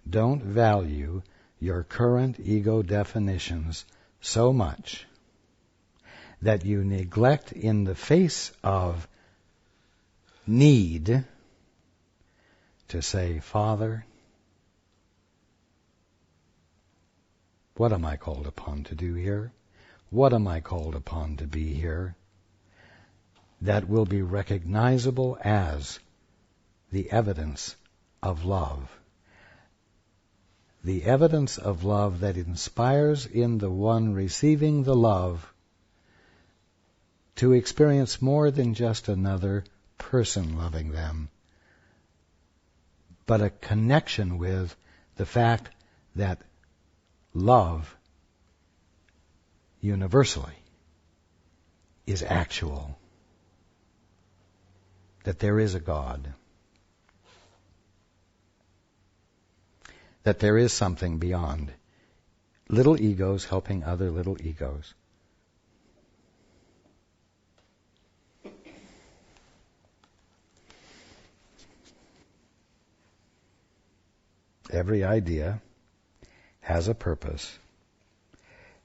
don't value your current ego definitions so much that you neglect in the face of need to say, Father, what am I called upon to do here? What am I called upon to be here? That will be recognizable as the evidence of love. The evidence of love that inspires in the one receiving the love to experience more than just another person loving them, but a connection with the fact that love universally is actual, that there is a God, that there is something beyond little egos helping other little egos. Every idea has a purpose,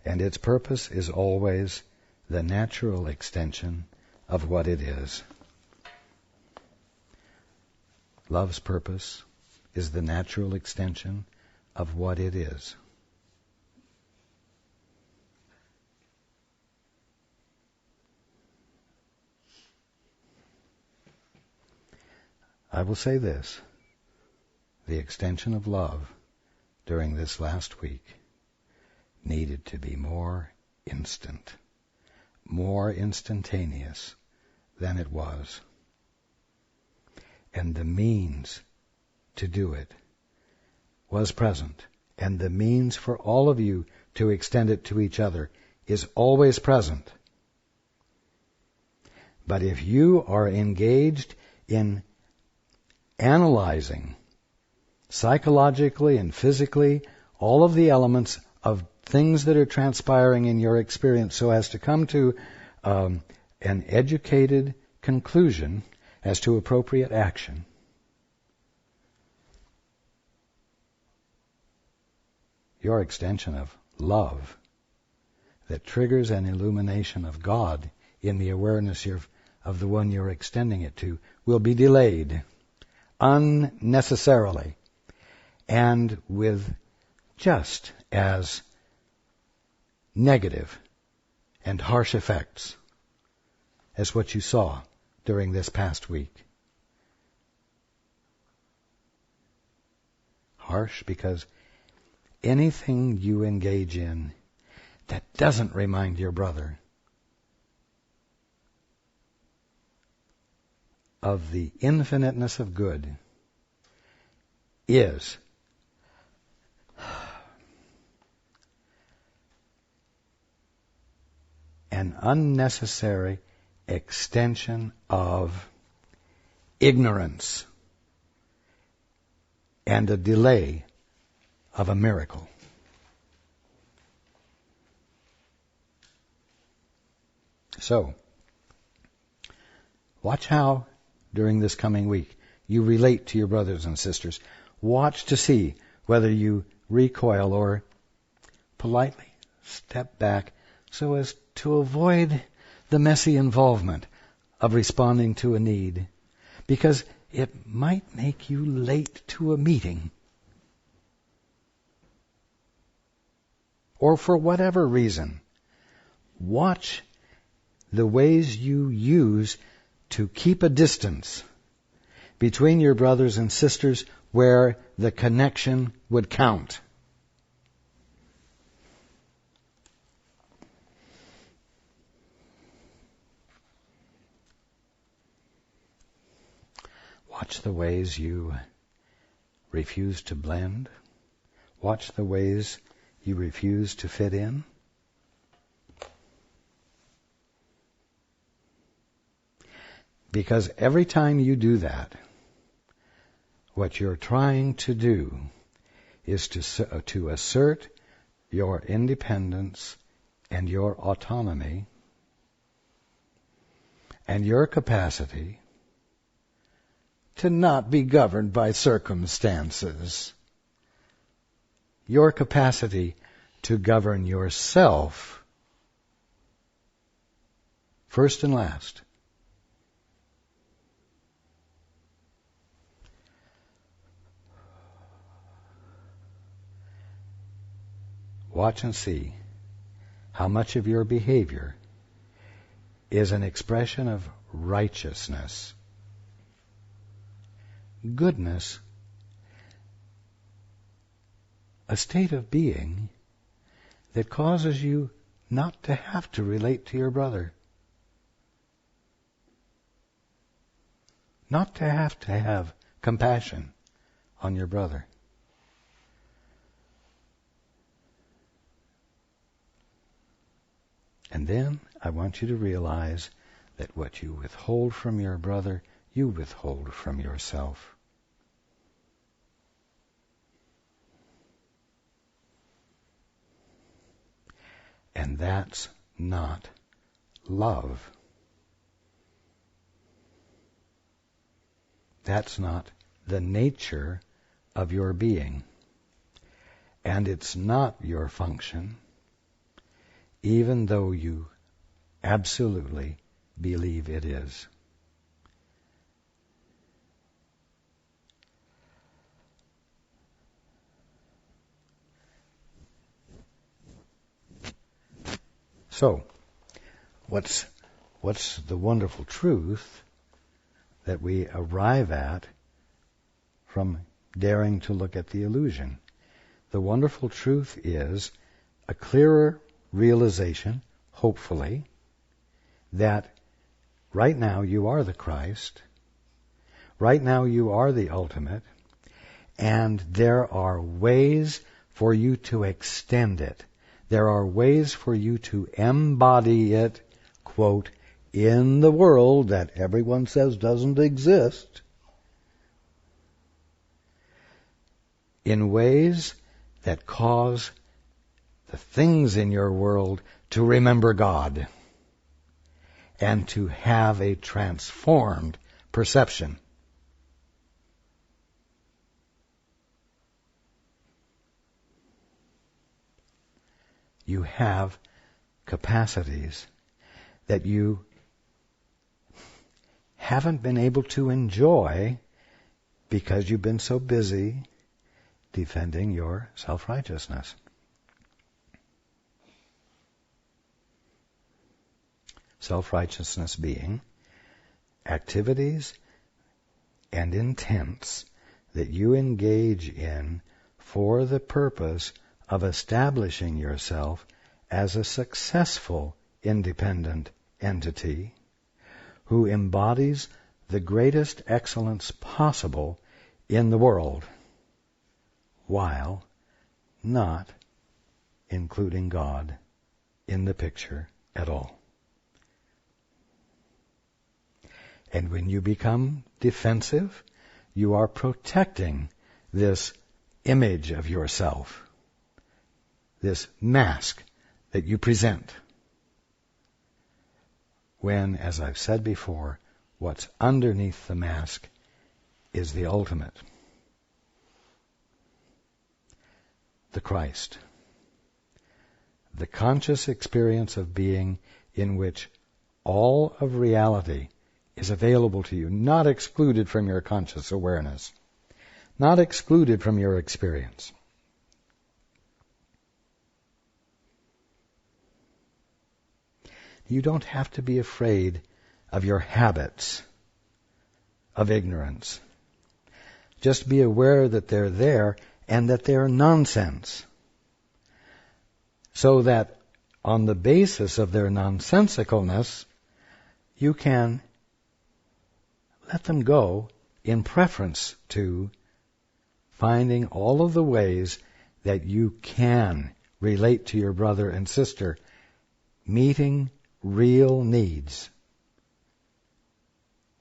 and its purpose is always the natural extension of what it is. Love's purpose is the natural extension of what it is. I will say this. The extension of love during this last week needed to be more instant, more instantaneous than it was. And the means to do it was present. And the means for all of you to extend it to each other is always present. But if you are engaged in analyzing psychologically and physically all of the elements of things that are transpiring in your experience so as to come to an educated conclusion as to appropriate action, your extension of love that triggers an illumination of God in the awareness of the one you're extending it to will be delayed unnecessarily and with just as negative and harsh effects as what you saw during this past week. Harsh because anything you engage in that doesn't remind your brother of the infiniteness of good is an unnecessary extension of ignorance and a delay of a miracle. So, watch how, during this coming week, you relate to your brothers and sisters. Watch to see whether you recoil or politely step back so as to avoid the messy involvement of responding to a need, because it might make you late to a meeting. Or for whatever reason, watch the ways you use to keep a distance between your brothers and sisters where the connection would count. Watch the ways you refuse to blend. Watch the ways you refuse to fit in. Because every time you do that, what you're trying to do is to assert your independence and your autonomy and your capacity to not be governed by circumstances. your capacity to govern yourself first and last. Watch and see how much of your behavior is an expression of righteousness, goodness, a state of being that causes you not to have to relate to your brother, not to have compassion on your brother. And then I want you to realize that what you withhold from your brother, you withhold from yourself. And that's not love. That's not the nature of your being. And it's not your function, even though you absolutely believe it is. So, what's the wonderful truth that we arrive at from daring to look at the illusion? The wonderful truth is a clearer realization, hopefully, that right now you are the Christ, right now you are the ultimate, and there are ways for you to extend it. There are ways for you to embody it, quote, in the world that everyone says doesn't exist, in ways that cause the things in your world to remember God and to have a transformed perception. You have capacities that you haven't been able to enjoy because you've been so busy defending your self-righteousness. Self-righteousness being activities and intents that you engage in for the purpose of establishing yourself as a successful independent entity who embodies the greatest excellence possible in the world, while not including God in the picture at all. And when you become defensive, you are protecting this image of yourself, this mask that you present. When, as I've said before, what's underneath the mask is the ultimate, the Christ, the conscious experience of being in which all of reality is available to you, not excluded from your conscious awareness, not excluded from your experience. You don't have to be afraid of your habits of ignorance. Just be aware that they're there and that they're nonsense. So that on the basis of their nonsensicalness, you can let them go in preference to finding all of the ways that you can relate to your brother and sister, meeting real needs,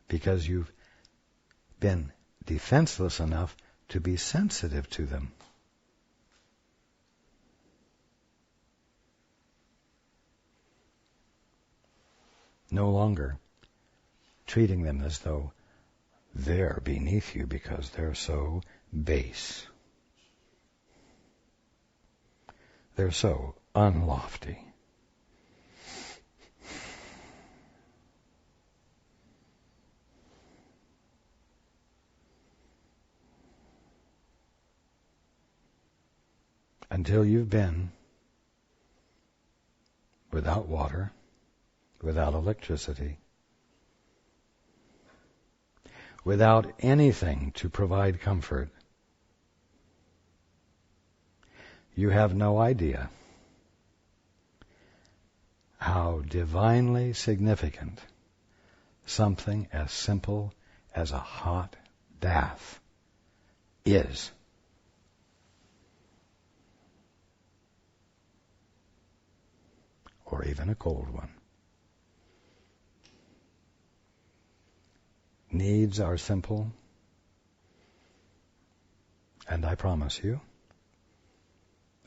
because you've been defenseless enough to be sensitive to them. No longer treating them as though they're beneath you because they're so base. They're so unlofty. Until you've been without water, without electricity, without anything to provide comfort, you have no idea how divinely significant something as simple as a hot bath is. Or even a cold one. Needs are simple, and I promise you,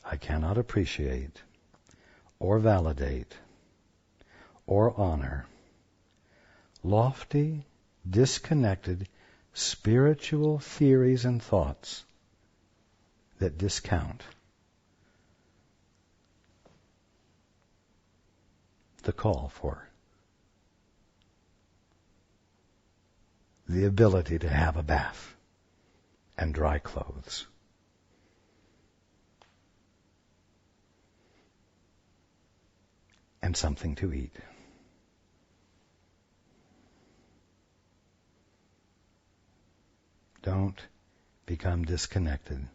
I cannot appreciate or validate or honor lofty, disconnected, spiritual theories and thoughts that discount the call for the ability to have a bath and dry clothes. And something to eat. Don't become disconnected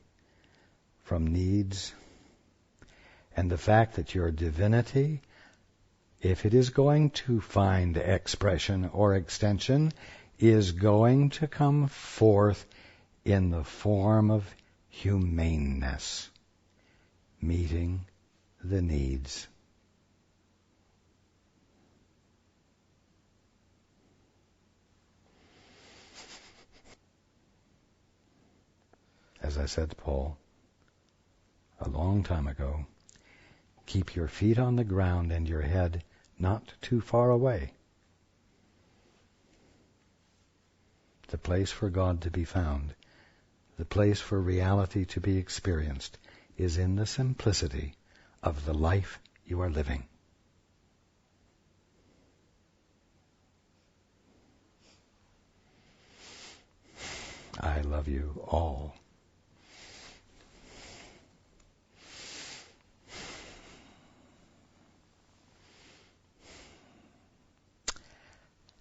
from needs and the fact that your divinity, if it is going to find expression or extension, is going to come forth in the form of humaneness, meeting the needs. As I said to Paul a long time ago, keep your feet on the ground and your head not too far away. The place for God to be found, the place for reality to be experienced, is in the simplicity of the life you are living. I love you all.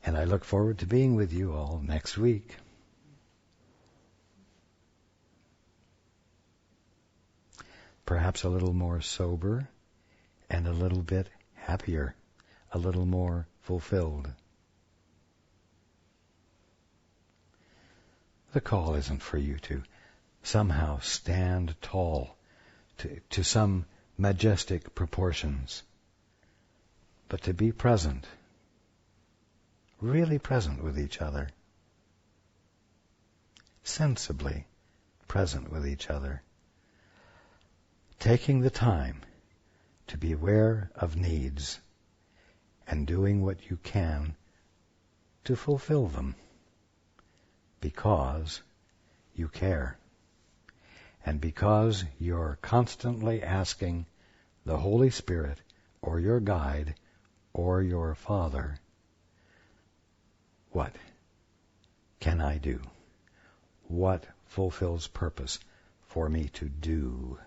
And I look forward to being with you all next week. Perhaps a little more sober and a little bit happier, a little more fulfilled. The call isn't for you to somehow stand tall to some majestic proportions, but to be present, really present with each other, sensibly present with each other, taking the time to be aware of needs and doing what you can to fulfill them because you care and because you're constantly asking the Holy Spirit or your guide or your Father, what can I do? What fulfills purpose for me to do?